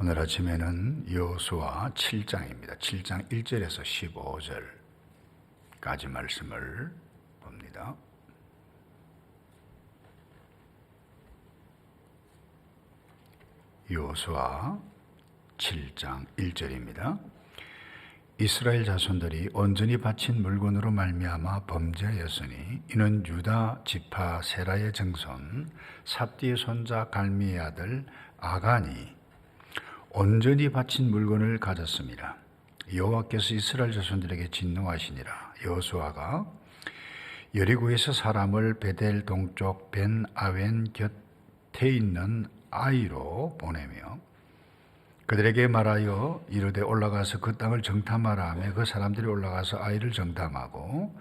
오늘 아침에는 여호수아 7장입니다. 7장 1절에서 15절까지 말씀을 봅니다. 여호수아 7장 1절입니다. 이스라엘 자손들이 온전히 바친 물건으로 말미암아 범죄하였으니 이는 유다 지파 세라의 증손 삽디의 손자 갈미의 아들 아간이 온전히 바친 물건을 가졌습니다. 여호와께서 이스라엘 자손들에게 진노하시니라. 여호수아가 여리고에서 사람을 베델 동쪽 벤 아웬 곁에 있는 아이로 보내며 그들에게 말하여 이르되 올라가서 그 땅을 정탐하라 하며 그 사람들이 올라가서 아이를 정탐하고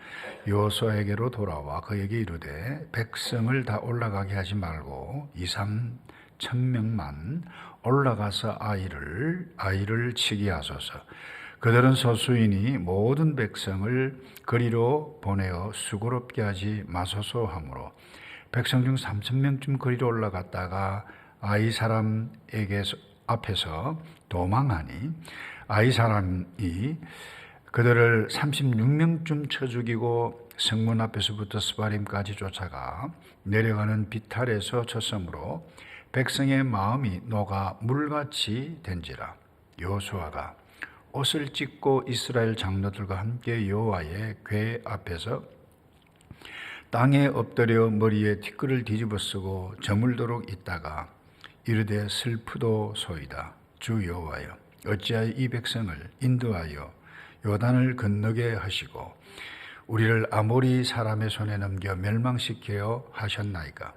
여호수아에게로 돌아와 그에게 이르되 백성을 다 올라가게 하지 말고 2,3,000명만 올라가서 아이를 치게 하소서. 그들은 소수이니 모든 백성을 거리로 보내어 수고롭게 하지 마소서 하므로 백성 중 3,000명쯤 거리로 올라갔다가 아이 사람에게 앞에서 도망하니 아이 사람이 그들을 36명쯤 쳐 죽이고 성문 앞에서부터 스바림까지 쫓아가 내려가는 비탈에서 쳤으므로 백성의 마음이 녹아 물같이 된지라. 여호수아가 옷을 찢고 이스라엘 장로들과 함께 여호와의 궤 앞에서 땅에 엎드려 머리에 티끌을 뒤집어 쓰고 저물도록 있다가 이르되 슬프도소이다. 주 여호와여 어찌하여 이 백성을 인도하여 요단을 건너게 하시고 우리를 아모리 사람의 손에 넘겨 멸망시켜 하셨나이까.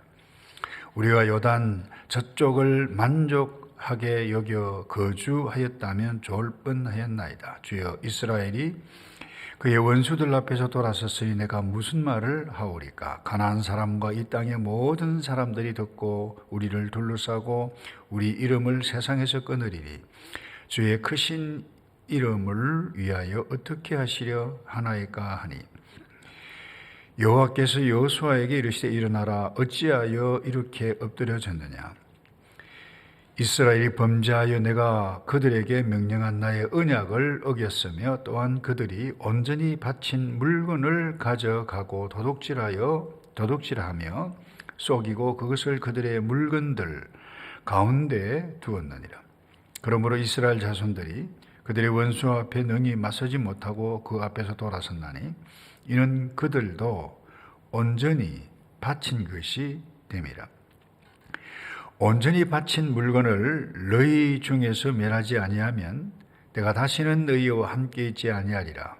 우리가 요단 저쪽을 만족하게 여겨 거주하였다면 좋을 뻔하였나이다. 주여 이스라엘이 그의 원수들 앞에서 돌아섰으니 내가 무슨 말을 하오리까. 가나안 사람과 이 땅의 모든 사람들이 듣고 우리를 둘러싸고 우리 이름을 세상에서 끊으리니 주의 크신 이름을 위하여 어떻게 하시려 하나이까 하니 여호와께서 여호수아에게 이르시되 일어나라. 어찌하여 이렇게 엎드려졌느냐. 이스라엘이 범죄하여 내가 그들에게 명령한 나의 언약을 어겼으며 또한 그들이 온전히 바친 물건을 가져가고 도둑질하며 속이고 그것을 그들의 물건들 가운데 두었느니라. 그러므로 이스라엘 자손들이 그들의 원수 앞에 능히 맞서지 못하고 그 앞에서 돌아섰나니 이는 그들도 온전히 바친 것이 됨이라. 온전히 바친 물건을 너희 중에서 멸하지 아니하면 내가 다시는 너희와 함께 있지 아니하리라.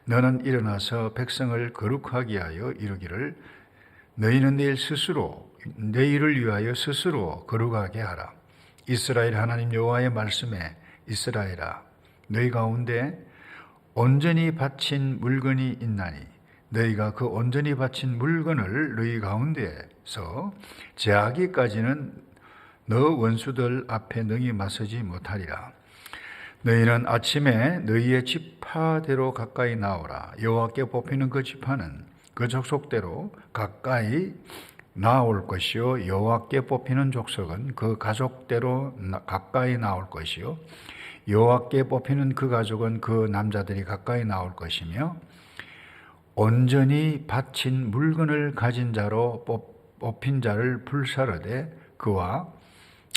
너는 일어나서 백성을 거룩하게 하여 이르기를 너희는 내일을 위하여 스스로 거룩하게 하라. 이스라엘 하나님 여호와의 말씀에 이스라엘아 너희 가운데 온전히 바친 물건이 있나니 너희가 그 온전히 바친 물건을 너희 가운데서 제하기까지는 너 원수들 앞에 능히 맞서지 못하리라. 너희는 아침에 너희의 지파대로 가까이 나오라. 여호와께 뽑히는 그 지파는 그 족속대로 가까이 나올 것이요 여호와께 뽑히는 족속은 그 가족대로 가까이 나올 것이요 여호와께 뽑히는 그 가족은 그 남자들이 가까이 나올 것이며 온전히 바친 물건을 가진 자로 뽑힌 자를 불사르되 그와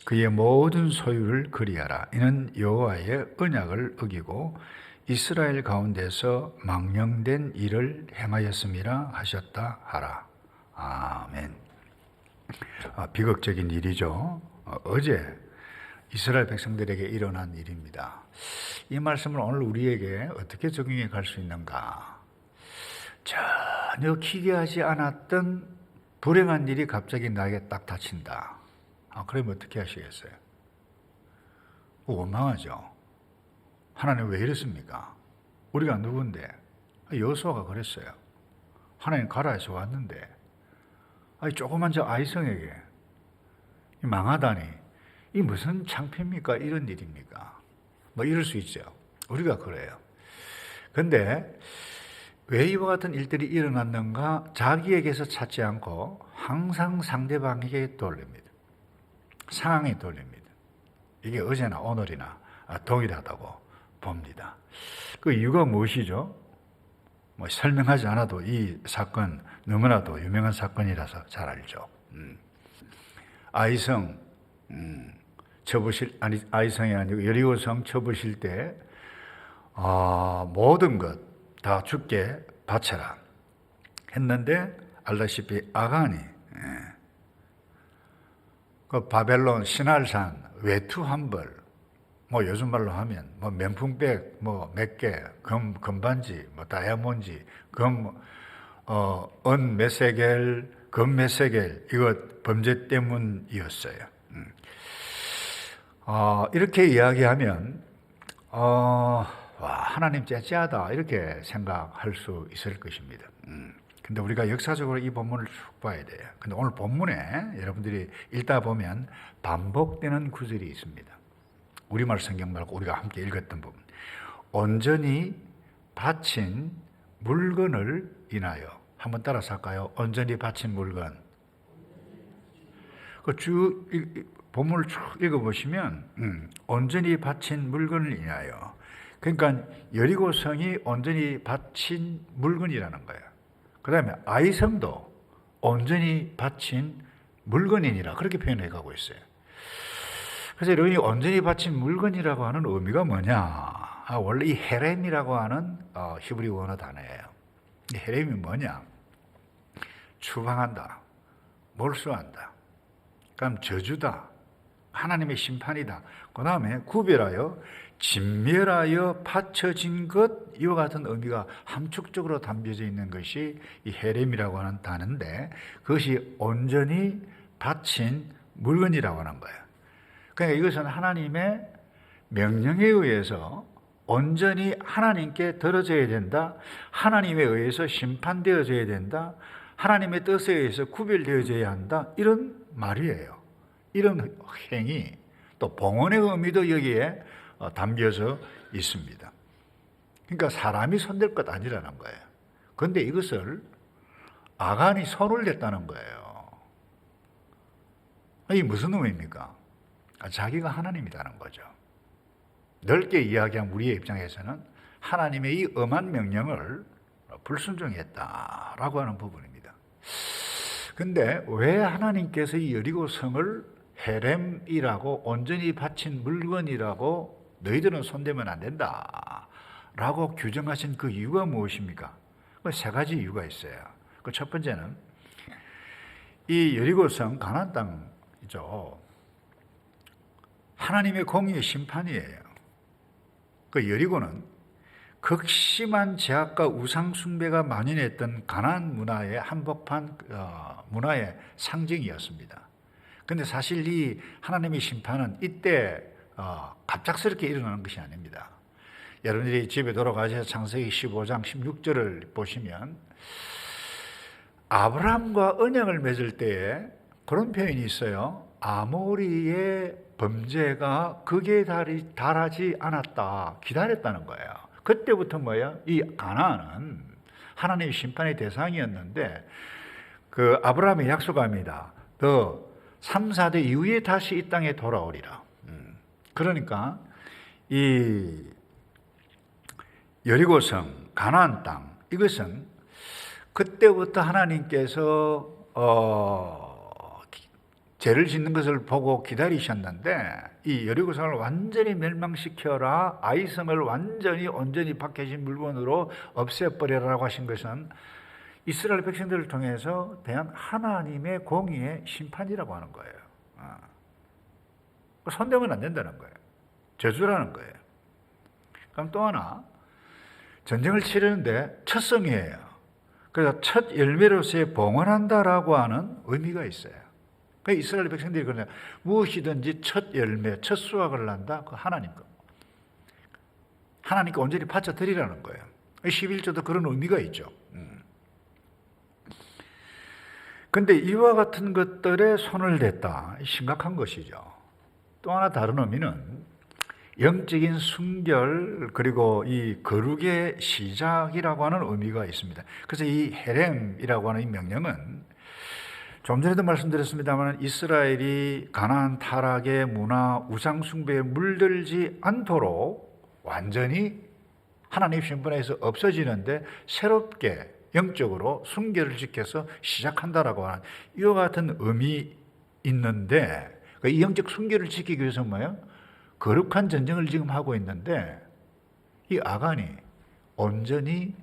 그의 모든 소유를 그리하라. 이는 여호와의 언약을 어기고 이스라엘 가운데서 망령된 일을 행하였음이라 하셨다 하라. 아멘. 비극적인 일이죠. 어제 이스라엘 백성들에게 일어난 일입니다. 이 말씀을 오늘 우리에게 어떻게 적용해 갈 수 있는가? 전혀 기대하지 않았던 불행한 일이 갑자기 나에게 딱 닥친다. 그러면 어떻게 하시겠어요? 원망하죠. 하나님 왜 이랬습니까? 우리가 누군데? 여호수아가 그랬어요. 하나님 가라 해서 왔는데 조그만 저 아이성에게 망하다니 이 무슨 창피입니까? 이런 일입니까? 뭐 이럴 수 있죠. 우리가 그래요. 근데 왜 이와 같은 일들이 일어났는가? 자기에게서 찾지 않고 항상 상대방에게 돌립니다. 상황에 돌립니다. 이게 어제나 오늘이나 동일하다고 봅니다. 그 이유가 무엇이죠? 뭐 설명하지 않아도 이 사건 너무나도 유명한 사건이라서 잘 알죠. 아이성 아이성이 아니고 여리고성 쳐부실 때 모든 것 다 주께 바쳐라 했는데 알다시피 아간이 그 바벨론 신할산 외투 한 벌, 뭐 요즘 말로 하면 뭐 명품백 뭐 몇 개, 금반지, 뭐 다이아몬드, 은 몇 세겔, 금 몇 세겔, 이거 범죄 때문이었어요. 이렇게 이야기하면 와, 하나님 째째하다 이렇게 생각할 수 있을 것입니다. 근데 우리가 역사적으로 이 본문을 쭉 봐야 돼요. 근데 오늘 본문에 여러분들이 읽다 보면 반복되는 구절이 있습니다. 우리말 성경 말고 우리가 함께 읽었던 부분. 온전히 바친 물건을 인하여. 한번 따라서 할까요? 온전히 바친 물건. 본문을 쭉 읽어보시면 온전히 바친 물건을 인하여. 그러니까 여리고성이 온전히 바친 물건이라는 거예요. 그 다음에 아이성도 온전히 바친 물건이니라 그렇게 표현해 가고 있어요. 그래서 여러분이 온전히 바친 물건이라고 하는 의미가 뭐냐? 원래 이 헤렘이라고 하는 히브리 원어 단어예요. 이 헤렘이 뭐냐? 추방한다, 몰수한다, 그럼 저주다, 하나님의 심판이다. 그 다음에 구별하여 진멸하여 바쳐진 것, 이와 같은 의미가 함축적으로 담겨져 있는 것이 이 헤렘이라고 하는 단어인데, 그것이 온전히 바친 물건이라고 하는 거예요. 그러니까 이것은 하나님의 명령에 의해서 온전히 하나님께 들어져야 된다, 하나님에 의해서 심판되어져야 된다, 하나님의 뜻에 의해서 구별되어져야 한다, 이런 말이에요. 이런 행위, 또 봉헌의 의미도 여기에 담겨져 있습니다. 그러니까 사람이 손댈 것 아니라는 거예요. 그런데 이것을 아간이 손을 댔다는 거예요. 이게 무슨 의미입니까? 자기가 하나님이라는 거죠. 넓게 이야기한 우리의 입장에서는 하나님의 이 엄한 명령을 불순종했다라고 하는 부분입니다. 그런데 왜 하나님께서 이 여리고성을 헤렘이라고, 온전히 바친 물건이라고 너희들은 손대면 안 된다 라고 규정하신 그 이유가 무엇입니까? 세 가지 이유가 있어요. 그 첫 번째는 이 여리고성 가나안 땅이죠. 하나님의 공의의 심판이에요. 그 여리고는 극심한 제약과 우상 숭배가 만연했던 가나안 문화의 한복판 문화의 상징이었습니다. 그런데 사실 이 하나님의 심판은 이때 갑작스럽게 일어나는 것이 아닙니다. 여러분들이 집에 돌아가셔서 창세기 15장 16절을 보시면 아브라함과 언약을 맺을 때에 그런 표현이 있어요. 아모리의 범죄가 극에 달하지 않았다, 기다렸다는 거예요. 그때부터 뭐예요? 이 가나안은 하나님의 심판의 대상이었는데 그 아브라함이 약속합니다. 너 3, 4대 이후에 다시 이 땅에 돌아오리라. 그러니까 이 여리고성, 가나안 땅, 이것은 그때부터 하나님께서 죄를 짓는 것을 보고 기다리셨는데 이 여리고성을 완전히 멸망시켜라, 아이성을 완전히 온전히 박해진 물건으로 없애버려라고 하신 것은 이스라엘 백성들을 통해서 대한 하나님의 공의의 심판이라고 하는 거예요. 손대면 안 된다는 거예요. 저주라는 거예요. 그럼 또 하나, 전쟁을 치르는데 첫 성이에요. 그래서 첫 열매로서의 봉헌한다라고 하는 의미가 있어요. 그러니까 이스라엘 백성들이 그러냐, 무엇이든지 첫 열매, 첫 수확을 난다, 그 하나님 거. 하나님께 온전히 바쳐 드리라는 거예요. 11조도 그런 의미가 있죠. 그런데 이와 같은 것들에 손을 댔다, 심각한 것이죠. 또 하나 다른 의미는 영적인 순결, 그리고 이 거룩의 시작이라고 하는 의미가 있습니다. 그래서 이 헤렘이라고 하는 이 명령은 좀 전에도 말씀드렸습니다만 이스라엘이 가나안 타락의 문화 우상 숭배에 물들지 않도록 완전히 하나님 신분에서 없어지는데 새롭게 영적으로 순결을 지켜서 시작한다라고 하는 이와 같은 의미 있는데 이 영적 순결을 지키기 위해서 뭐예요? 거룩한 전쟁을 지금 하고 있는데 이 아간이 온전히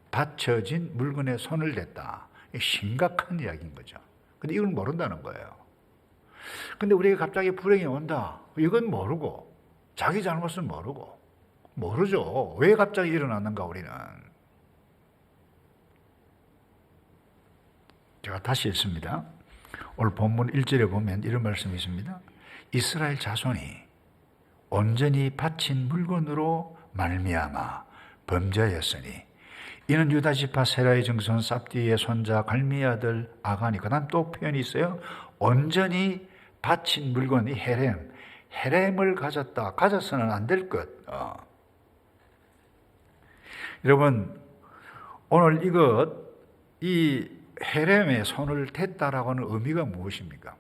바쳐진 물건에 손을 댔다. 심각한 이야기인 거죠. 근데 이걸 모른다는 거예요. 근데 우리가 갑자기 불행이 온다. 이건 모르고, 자기 잘못은 모르죠. 왜 갑자기 일어났는가, 우리는. 제가 다시 읽습니다. 오늘 본문 1절에 보면 이런 말씀이 있습니다. 이스라엘 자손이 온전히 바친 물건으로 말미암아 범죄하였으니 이는 유다 지파 세라의 증손 삽디의 손자 갈미의 아들 아간이. 그다음 또 표현이 있어요. 온전히 바친 물건이 헤렘을 가져서는 안 될 것. 여러분 오늘 이 헤렘에 손을 댔다라고 하는 의미가 무엇입니까?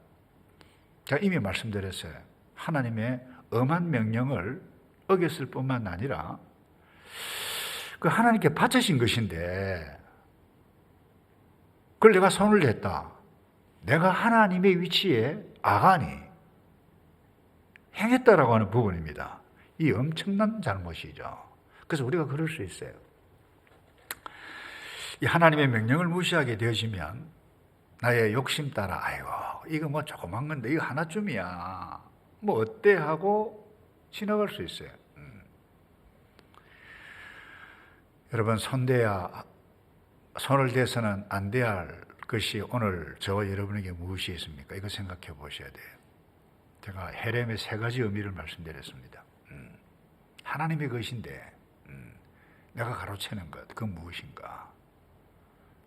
제가 이미 말씀드렸어요. 하나님의 엄한 명령을 어겼을 뿐만 아니라 그 하나님께 바쳐진 것인데 그걸 내가 손을 댔다. 내가 하나님의 위치에 아간이 행했다라고 하는 부분입니다. 이 엄청난 잘못이죠. 그래서 우리가 그럴 수 있어요. 이 하나님의 명령을 무시하게 되어지면 나의 욕심 따라 아이고 이거 뭐 조그만 건데 이거 하나쯤이야 뭐 어때 하고 지나갈 수 있어요. 여러분 손을 대서는 안 돼야 할 것이 오늘 저와 여러분에게 무엇이 있습니까? 이거 생각해 보셔야 돼요. 제가 헤렘의 3가지 의미를 말씀드렸습니다. 하나님의 것인데 내가 가로채는 것, 그건 무엇인가?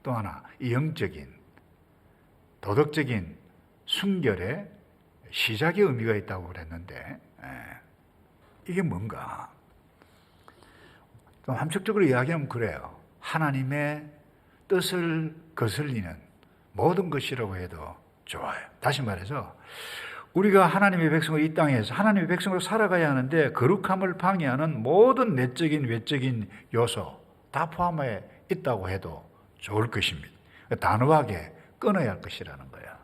또 하나, 이 영적인 도덕적인 순결의 시작의 의미가 있다고 그랬는데 이게 뭔가? 좀 함축적으로 이야기하면 그래요. 하나님의 뜻을 거슬리는 모든 것이라고 해도 좋아요. 다시 말해서 우리가 하나님의 백성으로 이 땅에서 하나님의 백성으로 살아가야 하는데 거룩함을 방해하는 모든 내적인 외적인 요소 다 포함해 있다고 해도 좋을 것입니다. 단호하게 끊어야 할 것이라는 거야.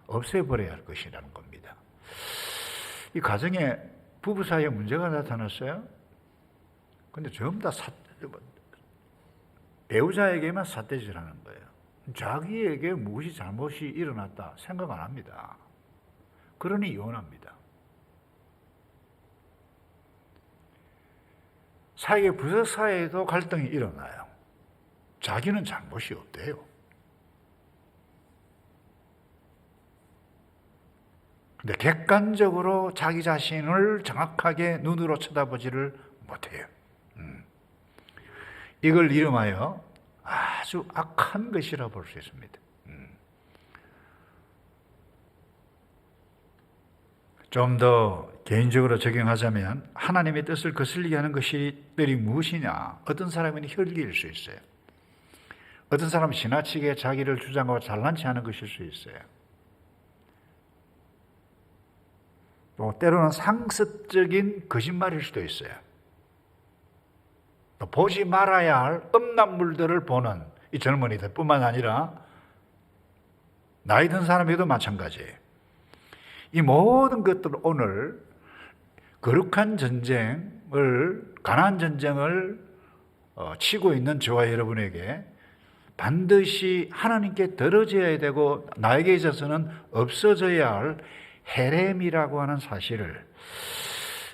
없애버려야 할 것이라는 겁니다. 이 가정에 부부 사이에 문제가 나타났어요. 근데 전부 다 배우자에게만 삿대질하는 거예요. 자기에게 무엇이 잘못이 일어났다 생각 안 합니다. 그러니 이혼합니다. 사이에 부부 사이에도 갈등이 일어나요. 자기는 잘못이 없대요. 근데 객관적으로 자기 자신을 정확하게 눈으로 쳐다보지를 못해요. 이걸 이름하여 아주 악한 것이라 볼 수 있습니다. 좀 더 개인적으로 적용하자면 하나님의 뜻을 거슬리게 하는 것들이 무엇이냐? 어떤 사람은 혈기일 수 있어요. 어떤 사람은 지나치게 자기를 주장하고 잘난 체하는 것일 수 있어요. 또 때로는 상습적인 거짓말일 수도 있어요. 또 보지 말아야 할 음란물들을 보는 이 젊은이들 뿐만 아니라 나이 든 사람에도 마찬가지예요. 이 모든 것들을 오늘 거룩한 전쟁을, 가나안 전쟁을 치고 있는 저와 여러분에게 반드시 하나님께 들어져야 되고 나에게 있어서는 없어져야 할 헤렘이라고 하는 사실을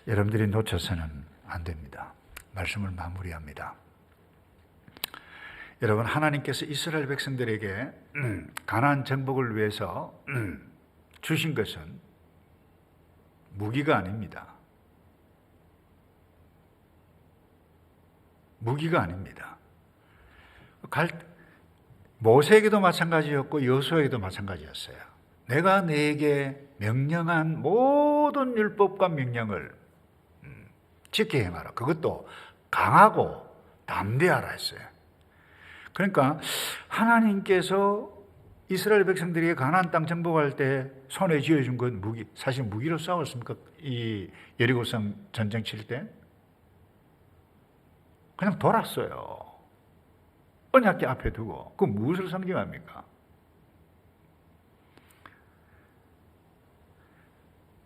여러분들이 놓쳐서는 안 됩니다. 말씀을 마무리합니다. 여러분, 하나님께서 이스라엘 백성들에게 가나안 정복을 위해서 주신 것은 무기가 아닙니다. 무기가 아닙니다. 모세에게도 마찬가지였고 여호수아에게도 마찬가지였어요. 내가 너에게 명령한 모든 율법과 명령을 지켜 행하라. 그것도 강하고 담대하라 했어요. 그러니까 하나님께서 이스라엘 백성들이 가나안 땅 정복할 때 손에 쥐어준 건 무기, 사실 무기로 싸웠습니까? 이 여리고성 전쟁 칠 때? 그냥 돌았어요. 언약궤 앞에 두고. 그 무엇을 상징합니까?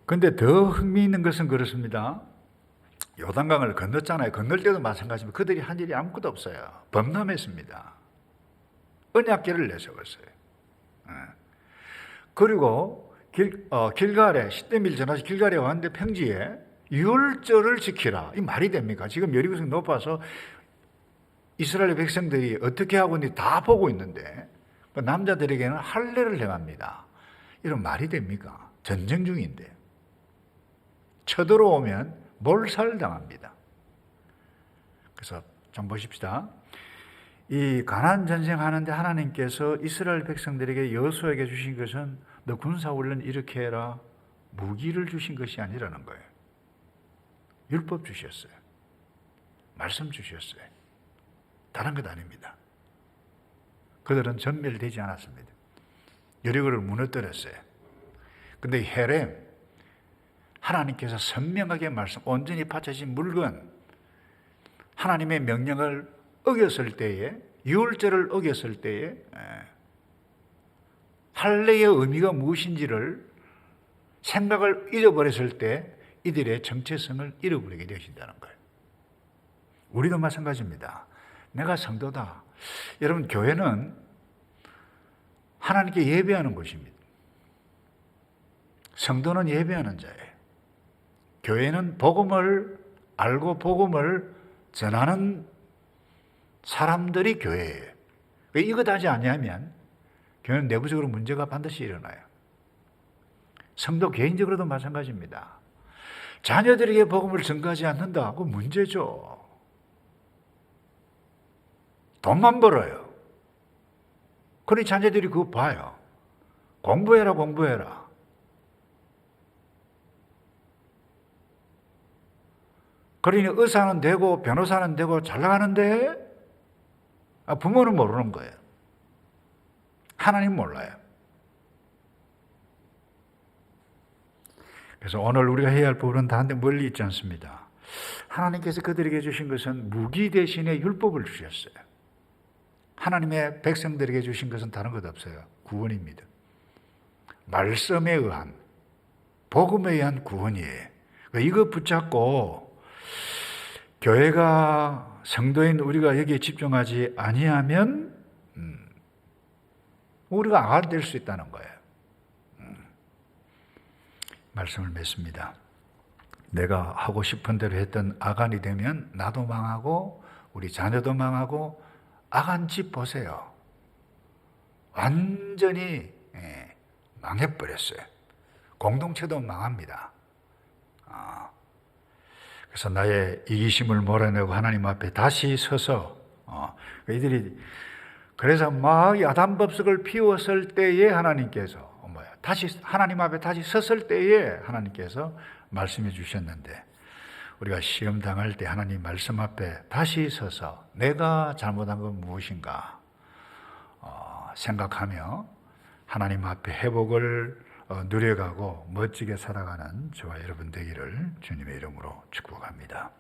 근데 더 흥미있는 것은 그렇습니다. 요단강을 건넜잖아요. 건널 때도 마찬가지입니다. 그들이 한 일이 아무것도 없어요. 범람했습니다. 언약궤를 내세웠어요. 그리고 길갈에 시대밀 전하시 길갈에 왔는데 평지에 유월절을 지키라. 이 말이 됩니까? 지금 여리고성 높아서 이스라엘 백성들이 어떻게 하고 있는지 다 보고 있는데 남자들에게는 할례를 행합니다. 이런 말이 됩니까? 전쟁 중인데. 쳐들어오면 몰살당합니다. 그래서 좀 보십시다. 이 가나안 전쟁하는데 하나님께서 이스라엘 백성들에게 여호수아에게 주신 것은 너 군사훈련 이렇게 해라. 무기를 주신 것이 아니라는 거예요. 율법 주셨어요. 말씀 주셨어요. 다른 것 아닙니다. 그들은 전멸되지 않았습니다. 여리고를 무너뜨렸어요. 근데 헤렘, 하나님께서 선명하게 말씀, 온전히 바쳐진 물건, 하나님의 명령을 어겼을 때에, 유월절을 어겼을 때에 할례의 의미가 무엇인지를 생각을 잃어버렸을 때 이들의 정체성을 잃어버리게 되신다는 거예요. 우리도 마찬가지입니다. 내가 성도다. 여러분, 교회는 하나님께 예배하는 곳입니다. 성도는 예배하는 자예요. 교회는 복음을 알고 복음을 전하는 사람들이 교회예요. 이것 하지 않으면 교회는 내부적으로 문제가 반드시 일어나요. 성도 개인적으로도 마찬가지입니다. 자녀들에게 복음을 전가하지 않는다. 그건 문제죠. 돈만 벌어요. 그러니 자녀들이 그거 봐요. 공부해라, 공부해라. 그러니 의사는 되고 변호사는 되고 잘 나가는데 부모는 모르는 거예요. 하나님 몰라요. 그래서 오늘 우리가 해야 할 부분은 다른데 멀리 있지 않습니다. 하나님께서 그들에게 주신 것은 무기 대신에 율법을 주셨어요. 하나님의 백성들에게 주신 것은 다른 것 없어요. 구원입니다. 말씀에 의한, 복음에 의한 구원이에요. 이거 붙잡고 교회가, 성도인 우리가 여기에 집중하지 아니하면 우리가 아가 될 수 있다는 거예요. 말씀을 맺습니다. 내가 하고 싶은 대로 했던 아간이 되면 나도 망하고 우리 자녀도 망하고, 아간 집 보세요. 완전히 망해버렸어요. 공동체도 망합니다. 그래서 나의 이기심을 몰아내고 하나님 앞에 다시 서서 이들이 그래서 막 야단법석을 피웠을 때에 하나님께서 다시 하나님 앞에 다시 섰을 때에 하나님께서 말씀해 주셨는데, 우리가 시험 당할 때 하나님 말씀 앞에 다시 서서 내가 잘못한 건 무엇인가 생각하며 하나님 앞에 회복을 누려가고 멋지게 살아가는 저와 여러분 되기를 주님의 이름으로 축복합니다.